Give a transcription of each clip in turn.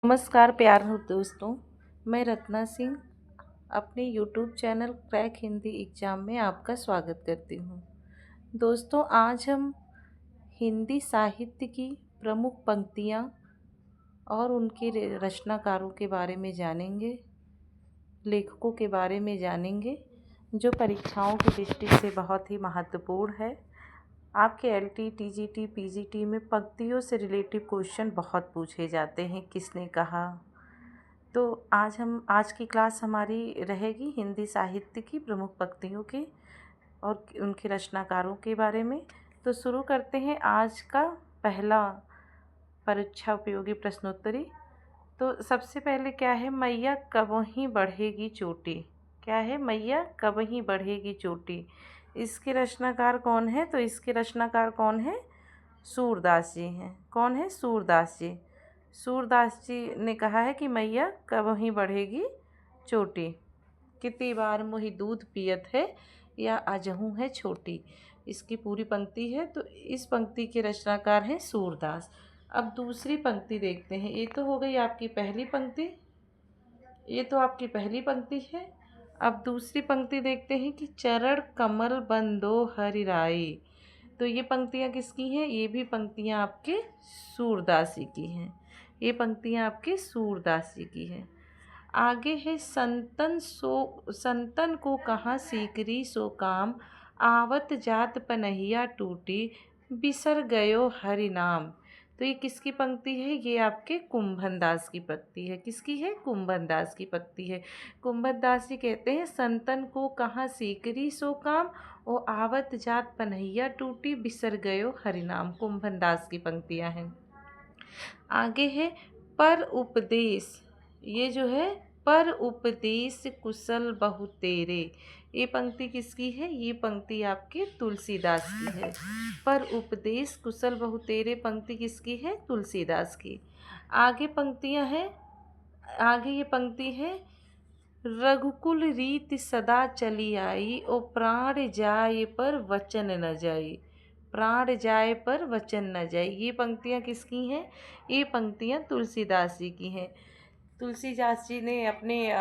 नमस्कार प्यार हो दोस्तों। मैं रत्ना सिंह अपने YouTube channel crack Hindi exam में आपका स्वागत करती हूँ। दोस्तों, आज हम हिंदी साहित्य की प्रमुख पंक्तियाँ और उनके रचनाकारों के बारे में जानेंगे, लेखकों के बारे में जानेंगे, जो परीक्षाओं की दृष्टि से बहुत ही महत्वपूर्ण है। आपके एलटी, टीजीटी, पीजीटी में पंक्तियों से रिलेटिव क्वेश्चन बहुत पूछे जाते हैं। किसने कहा? तो आज की क्लास हमारी रहेगी हिंदी साहित्य की प्रमुख पंक्तियों की और उनके रचनाकारों के बारे में। तो शुरू करते हैं आज का पहला परीक्षा उपयोगी प्रश्नोत्तरी। तो सबसे पहले क्या है? मैया कबहीं बढ़ेगी चोटी। क्या है? मैया कबहीं बढ़ेगी चोटी। इसके रचनाकार कौन है? तो इसके रचनाकार कौन है? सूरदास जी हैं। कौन है? सूरदास जी। सूरदास जी ने कहा है कि मैया कबहीं बढ़ेगी चोटी, कितनी बार मोहि दूध पियत है, या अजहूँ है छोटी। इसकी पूरी पंक्ति है। तो इस पंक्ति के रचनाकार हैं सूरदास। अब दूसरी पंक्ति देखते हैं। ये तो हो गई आपकी पहली पंक्ति, ये तो आपकी पहली पंक्ति है। अब दूसरी पंक्ति देखते हैं कि चरण कमल बंदो हरिराई। तो ये पंक्तियाँ किसकी हैं? ये भी पंक्तियाँ आपके सूरदास जी की हैं। ये पंक्तियाँ आपके सूरदास जी की हैं। आगे है संतन को कहाँ सीकरी सो काम, आवत जात पनहिया टूटी, बिसर गयो हरि नाम। तो ये किसकी पंक्ति है? ये आपके कुंभन दास की पंक्ति है। किसकी है? कुंभन दास की पंक्ति है। कुंभन दास जी कहते हैं संतन को कहाँ सीकरी सो काम, ओ आवत जात पनहिया टूटी, बिसर गयो हरि नाम। कुंभन दास की पंक्तियाँ हैं। आगे है पर उपदेश। ये जो है पर उपदेश कुशल बहु तेरे, ये पंक्ति किसकी है? ये पंक्ति आपके तुलसीदास की है। पर उपदेश कुशल बहु तेरे पंक्ति किसकी है? तुलसीदास की। आगे पंक्तियां हैं। आगे ये पंक्ति है रघुकुल रीति सदा चली आई, ओ प्राण जाए पर वचन न जाई। प्राण जाए पर वचन न जाए। ये पंक्तियाँ किसकी हैं? ये पंक्तियाँ तुलसीदास जी की हैं। तुलसीदास जी ने अपने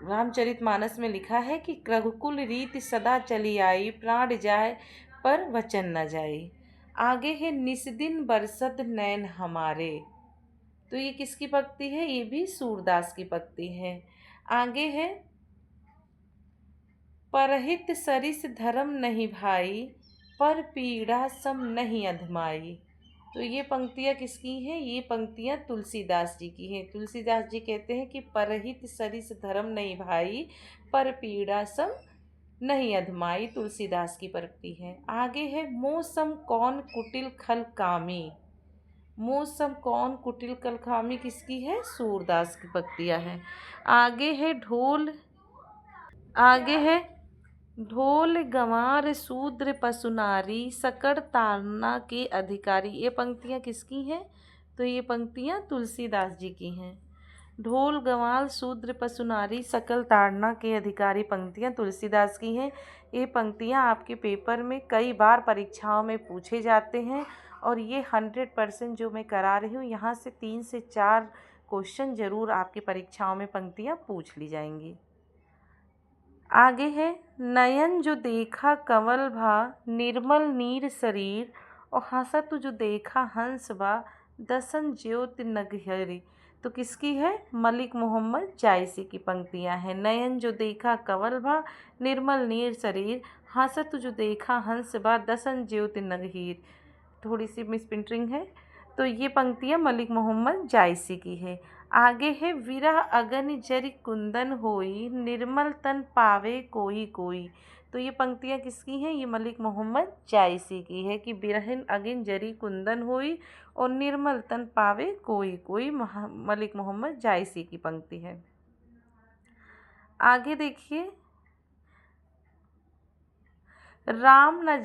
रामचरितमानस में लिखा है कि रघुकुल रीति सदा चली आई, प्राण जाए पर वचन न जाए। आगे है निस्दिन बरसत नैन हमारे। तो ये किसकी पंक्ति है? ये भी सूरदास की पंक्ति है। आगे है परहित सरिस धर्म नहीं भाई, पर पीड़ा सम नहीं अधमाई। तो ये पंक्तियाँ किसकी हैं? ये पंक्तियाँ तुलसीदास जी की हैं। तुलसीदास जी कहते हैं कि परहित सरिस धर्म नहीं भाई, पर पीड़ा सम नहीं अधमाई। तुलसीदास की पंक्ति है। आगे है मौसम कौन कुटिल खल कामी। मौसम कौन कुटिल खल कामी किसकी है? सूरदास की पंक्तियाँ हैं। आगे है ढोल गंवार शूद्र पशु नारी, सकड़ ताड़ना के अधिकारी। ये पंक्तियाँ किसकी हैं? तो ये पंक्तियाँ तुलसीदास जी की हैं। ढोल गंवार शूद्र पशु नारी, सकल ताड़ना के अधिकारी पंक्तियाँ तुलसीदास की हैं। ये पंक्तियाँ आपके पेपर में कई बार परीक्षाओं में पूछे जाते हैं और ये 100% जो मैं करा रही हूँ, यहाँ से 3 से 4 क्वेश्चन ज़रूर आपकी परीक्षाओं में पंक्तियाँ पूछ ली जाएंगी। आगे है नयन जो देखा कंवल भा, निर्मल नीर शरीर, और हंसत जो देखा हंस बा, दसन ज्योति नगहरी। तो किसकी है? मलिक मोहम्मद जायसी की पंक्तियां हैं। नयन जो देखा कंवल भा, निर्मल नीर शरीर, हंसत जो देखा हंस बा, दसन ज्योति नगहीर। थोड़ी सी मिसप्रिंटिंग है। तो ये पंक्तियाँ मलिक मोहम्मद जायसी की है। आगे है विरह अगन जरि कुंदन होई, निर्मल तन पावे कोई कोई। तो ये पंक्तियाँ किसकी हैं? ये मलिक मोहम्मद जायसी की है कि बिरहन अगिन जरी कुंदन होई और निर्मल तन पावे कोई कोई। मलिक मोहम्मद जायसी की पंक्ति है। आगे देखिए राम न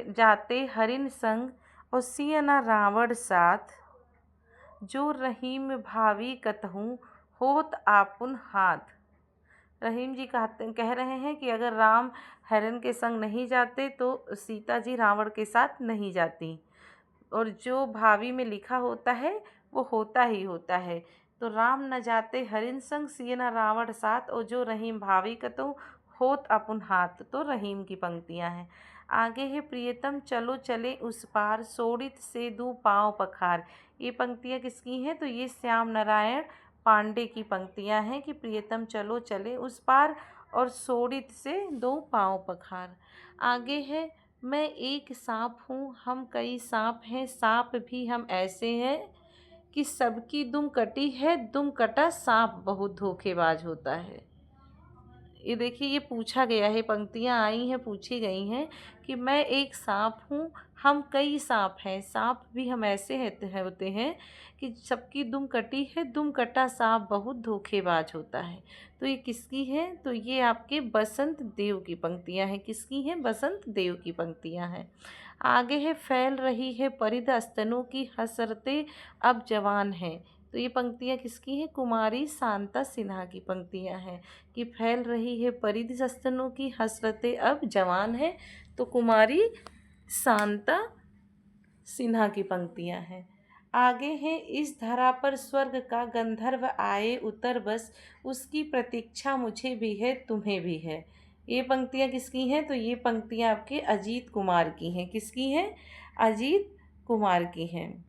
जाते हरिन संग, और सिय न रावण साथ, जो रहीम भावी कतहूँ होत आपुन हाथ। रहीम जी कह रहे हैं कि अगर राम हिरन के संग नहीं जाते तो सीता जी रावण के साथ नहीं जाती, और जो भावी में लिखा होता है वो होता ही होता है। तो राम न जाते हरिन संग, सिय न रावण साथ, और जो रहीम भावी कतो होत अपुन हाथ। तो रहीम की पंक्तियां हैं। आगे है प्रियतम चलो चले उस पार, सोडित से दू पाँव पखार। ये पंक्तियां किसकी हैं? तो ये श्याम नारायण पांडे की पंक्तियां हैं कि प्रियतम चलो चले उस पार और सोडित से दो पाँव पखार। आगे है मैं एक सांप हूँ हम कई सांप हैं, सांप भी हम ऐसे हैं कि सबकी दुम कटी है, दुम कटा सांप बहुत धोखेबाज होता है। ये देखिए, ये पूछा गया है, पंक्तियाँ आई हैं, पूछी गई हैं कि मैं एक सांप हूँ, हम कई सांप हैं, सांप भी हम ऐसे होते हैं कि सबकी दुम कटी है, दुम कटा सांप बहुत धोखेबाज होता है। तो ये किसकी है? तो ये आपके बसंत देव की पंक्तियाँ हैं। किसकी हैं? बसंत देव की पंक्तियाँ हैं। आगे है फैल रही है परिध स्तनों की हसरते अब जवान है। तो ये पंक्तियाँ किसकी हैं? कुमारी शांता सिन्हा की पंक्तियाँ हैं कि फैल रही है परिध स्तनों की हसरतें अब जवान है। तो कुमारी शांता सिन्हा की पंक्तियाँ हैं। आगे है इस धरा पर स्वर्ग का गंधर्व आए उतर बस, उसकी प्रतीक्षा मुझे भी है तुम्हें भी है। ये पंक्तियाँ किसकी हैं? तो ये पंक्तियाँ आपके अजीत कुमार की हैं। किसकी हैं? अजीत कुमार की हैं।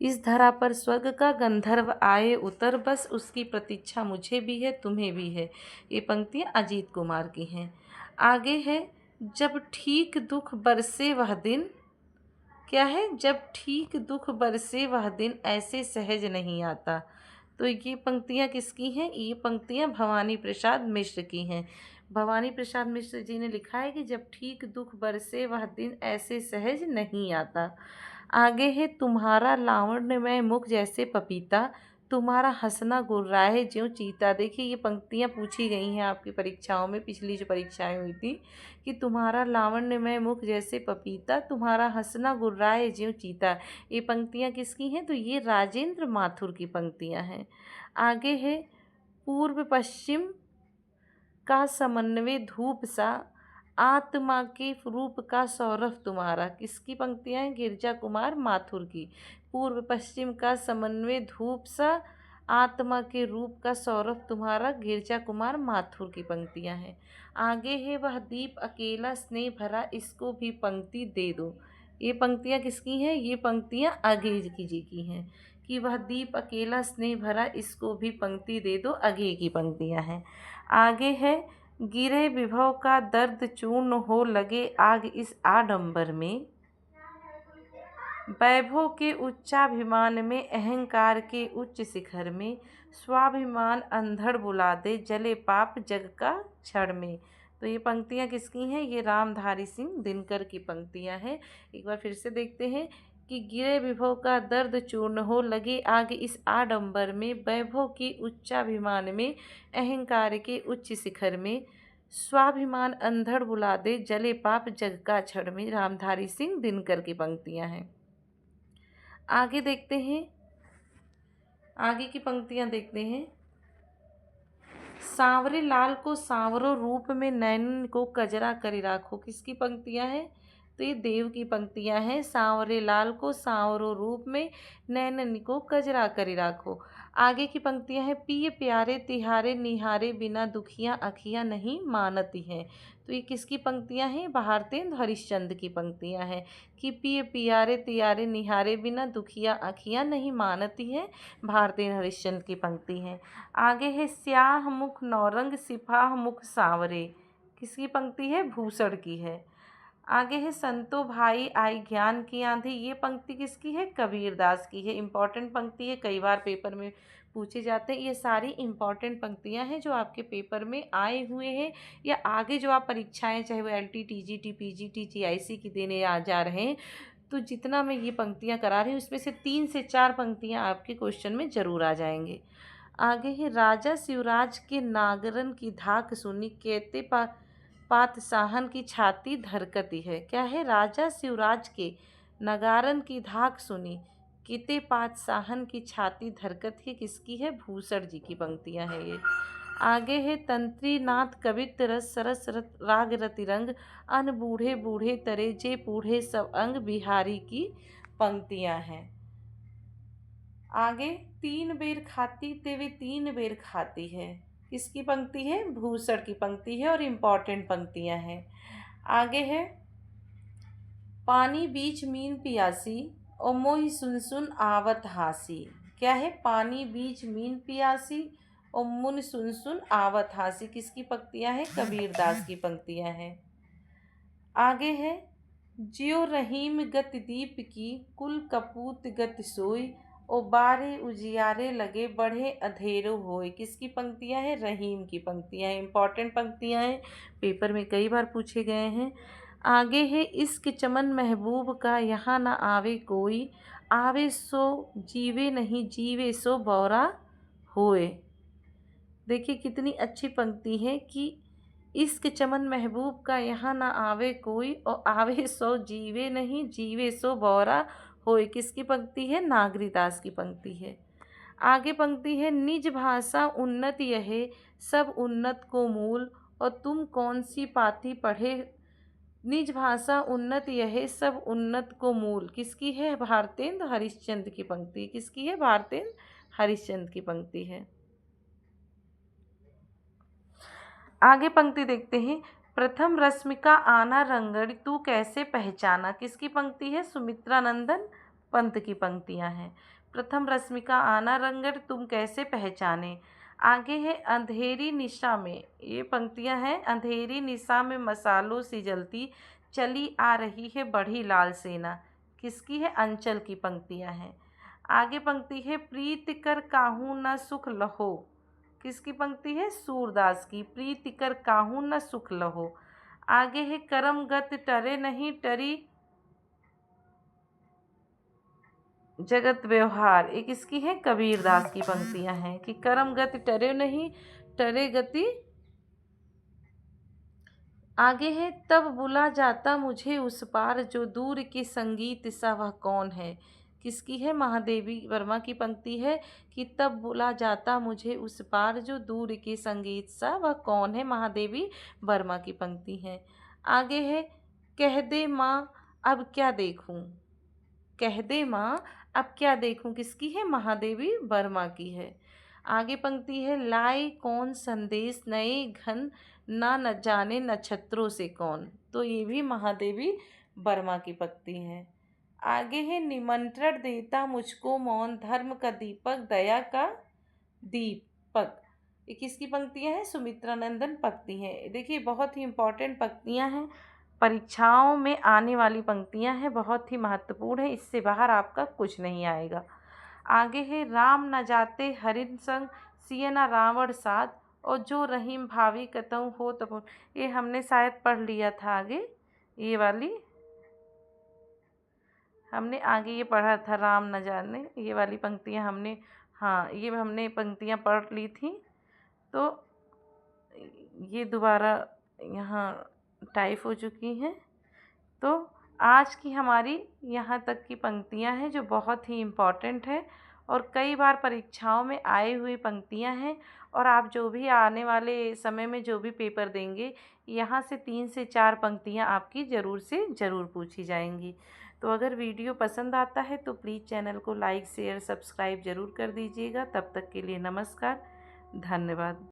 इस धरा पर स्वर्ग का गंधर्व आए उतर बस, उसकी प्रतीक्षा मुझे भी है तुम्हें भी है। ये पंक्तियाँ अजीत कुमार की हैं। आगे है जब ठीक दुख बरसे वह दिन, क्या है? जब ठीक दुख बरसे वह दिन ऐसे सहज नहीं आता। तो ये पंक्तियाँ किसकी हैं? ये पंक्तियाँ भवानी प्रसाद मिश्र की हैं। भवानी प्रसाद मिश्र जी ने लिखा है कि जब ठीक दुख बरसे वह दिन ऐसे सहज नहीं आता। आगे है तुम्हारा लावण्यमय मुख जैसे पपीता, तुम्हारा हंसना गुर्राए ज्यों चीता। देखिए, ये पंक्तियाँ पूछी गई हैं आपकी परीक्षाओं में, पिछली जो परीक्षाएं हुई थी, कि तुम्हारा लावण्यमय मुख जैसे पपीता, तुम्हारा हंसना गुर्राए ज्यों चीता। ये पंक्तियाँ किसकी हैं? तो ये राजेंद्र माथुर की पंक्तियाँ हैं। आगे है पूर्व पश्चिम का समन्वय धूप सा, आत्मा के रूप का सौरभ तुम्हारा। किसकी पंक्तियाँ हैं? गिरजा कुमार माथुर की। पूर्व पश्चिम का समन्वय धूप सा, आत्मा के रूप का सौरभ तुम्हारा, गिरजा कुमार माथुर की पंक्तियाँ हैं। आगे है वह दीप अकेला स्नेह भरा, इसको भी पंक्ति दे दो। ये पंक्तियाँ किसकी हैं? ये पंक्तियाँ अघे जी की हैं कि वह दीप अकेला स्नेह भरा, इसको भी पंक्ति दे दो। अघे की पंक्तियाँ हैं। आगे है गिरे विभव का दर्द चूर्ण हो लगे आग इस आडंबर में, वैभव के उच्चाभिमान में अहंकार के उच्च शिखर में, स्वाभिमान अंधड़ बुला दे जले पाप जग का क्षण में। तो ये पंक्तियाँ किसकी हैं? ये रामधारी सिंह दिनकर की पंक्तियाँ हैं। एक बार फिर से देखते हैं कि गिरे विभव का दर्द चूर्ण हो लगे आग इस आडंबर में, वैभव के उच्चाभिमान में अहंकार के उच्च शिखर में, स्वाभिमान अंधड़ बुला दे जले पाप जग का क्षण में। रामधारी सिंह दिनकर की पंक्तियाँ हैं। आगे देखते हैं, आगे की पंक्तियाँ देखते हैं। सांवरे लाल को सांवरो रूप में, नैनन को कजरा करी राखो। किसकी पंक्तियाँ हैं? तो ये देव की पंक्तियाँ हैं। सांवरे लाल को सांवरो रूप में, नैनन को कजरा करी राखो। आगे की पंक्तियाँ हैं पिय प्यारे तिहारे निहारे बिना दुखियाँ अखियाँ नहीं मानती हैं। तो ये किसकी पंक्तियाँ हैं? भारतेंद्र हरिश्चंद्र की पंक्तियाँ हैं कि पिय प्यारे तिहारे निहारे बिना दुखियाँ अखियाँ नहीं मानती हैं। भारतेंद्र हरिश्चंद्र की पंक्ति हैं। आगे है स्याह मुख नौरंग सिपाह मुख सांवरे। किसकी पंक्ति है? भूषण की है। आगे है संतो भाई आई ज्ञान की आंधी। ये पंक्ति किसकी है? कबीरदास की है। इम्पॉर्टेंट पंक्ति है, कई बार पेपर में पूछे जाते हैं। ये सारी इम्पॉर्टेंट पंक्तियां हैं जो आपके पेपर में आए हुए हैं, या आगे जो आप परीक्षाएं चाहे वो LT TGT PGT GIC की देने जा रहे हैं, तो जितना मैं ये पंक्तियां करा रही हूँ उसमें से 3 से 4 पंक्तियां आपके क्वेश्चन में ज़रूर आ जाएंगे। आगे है राजा शिवराज के नागरन की धाक सुनी, कहते पातशाहन की छाती धरकती है। क्या है? राजा शिवराज के नगारन की धाक सुनी, किते पातशाहन की छाती धरकत है। किसकी है? भूषण जी की पंक्तियां हैं ये। आगे है तंत्री नाथ कवित्र रस सरस राग रतिरंग, अन बूढ़े बूढ़े तरे जे बूढ़े सब अंग, बिहारी की पंक्तियां हैं। आगे, तीन बेर खाती तेवे तीन बेर खाती है, किसकी पंक्ति है? भूषण की पंक्ति है और इम्पॉर्टेंट पंक्तियां हैं। आगे है, पानी बीच मीन पियासी और मोहि सुन सुन आवत हासी। क्या है? पानी बीच मीन पियासी और मुन सुन सुन आवत हासी, किसकी पंक्तियां हैं? कबीरदास की पंक्तियां हैं। आगे है, ज्यो रहीम गत दीप की कुल कपूत गत सोई और बारे उजियारे लगे बढ़े अधेरो होए, किसकी पंक्तियां हैं? रहीम की पंक्तियां हैं। इंपॉर्टेंट पंक्तियां हैं, पेपर में कई बार पूछे गए हैं। आगे है, इश्क चमन महबूब का यहाँ न आवे कोई, आवे सो जीवे नहीं जीवे सो बौरा होए। देखिए कितनी अच्छी पंक्ति है कि इश्क चमन महबूब का यहाँ न आवे कोई और आवे सो जीवे नहीं जीवे सो बौरा होए, किसकी पंक्ति है? नागरीदास की पंक्ति है। आगे पंक्ति है, निज भाषा उन्नत यह सब उन्नत को मूल और तुम कौन सी पाथी पढ़े। निज भाषा उन्नत यह सब उन्नत को मूल, किसकी है? भारतेंद्र हरिश्चंद्र की पंक्ति। किसकी है? भारतेंद्र हरिश्चंद्र की पंक्ति है। आगे पंक्ति देखते हैं, प्रथम रश्मि का आना रंगड़ तू कैसे पहचाना, किसकी पंक्ति है? सुमित्रानंदन पंत की पंक्तियां हैं। प्रथम रश्मि का आना रंगड़ तुम कैसे पहचाने। आगे है, अंधेरी निशा में, ये पंक्तियां हैं, अंधेरी निशा में मसालों सी जलती चली आ रही है बड़ी लाल सेना, किसकी है? अंचल की पंक्तियां हैं। आगे पंक्ति है, प्रीत कर काहू न सुख लहो, किसकी पंक्ति है? सूरदास की। प्रीति कर काहू न सुख लहो। आगे है, करम गत टरे नहीं टरी जगत व्यवहार, ये किसकी है? कबीरदास की पंक्तियां हैं कि करम गति टरे नहीं टरे गति। आगे है, तब बुला जाता मुझे उस पार जो दूर के संगीत सा वह कौन है, किसकी है? महादेवी वर्मा की पंक्ति है कि तब बुला जाता मुझे उस पार जो दूर के संगीत सा वह कौन है, महादेवी वर्मा की पंक्ति है। आगे है, कह दे माँ अब क्या देखूं, कह दे माँ अब क्या देखूं, किसकी है? महादेवी वर्मा की है। आगे पंक्ति है, लाए कौन संदेश नए घन ना न जाने नक्षत्रों से कौन, तो ये भी महादेवी वर्मा की पंक्ति है। आगे है, निमंत्रण देता मुझको मौन धर्म का दीपक दया का दीपक, ये किसकी पंक्तियां हैं? सुमित्रानंदन पंक्ति हैं। देखिए बहुत ही इम्पोर्टेंट पंक्तियां हैं, परीक्षाओं में आने वाली पंक्तियां हैं, बहुत ही महत्वपूर्ण है, इससे बाहर आपका कुछ नहीं आएगा। आगे है, राम न जाते हरिन संग सिय न रावण साथ और जो रहीम भावी कतहु हो तब, ये हमने शायद पढ़ लिया था आगे, ये वाली हमने आगे ये पढ़ा था, राम न जाने, ये वाली पंक्तियां हमने, हाँ ये हमने पंक्तियां पढ़ ली थी, तो ये दोबारा यहाँ टाइप हो चुकी हैं। तो आज की हमारी यहाँ तक की पंक्तियाँ हैं जो बहुत ही इम्पॉर्टेंट है और कई बार परीक्षाओं में आई हुई पंक्तियाँ हैं, और आप जो भी आने वाले समय में जो भी पेपर देंगे, यहाँ से 3 से 4 पंक्तियाँ आपकी ज़रूर से ज़रूर पूछी जाएंगी। तो अगर वीडियो पसंद आता है तो प्लीज़ चैनल को लाइक शेयर सब्सक्राइब ज़रूर कर दीजिएगा। तब तक के लिए नमस्कार, धन्यवाद।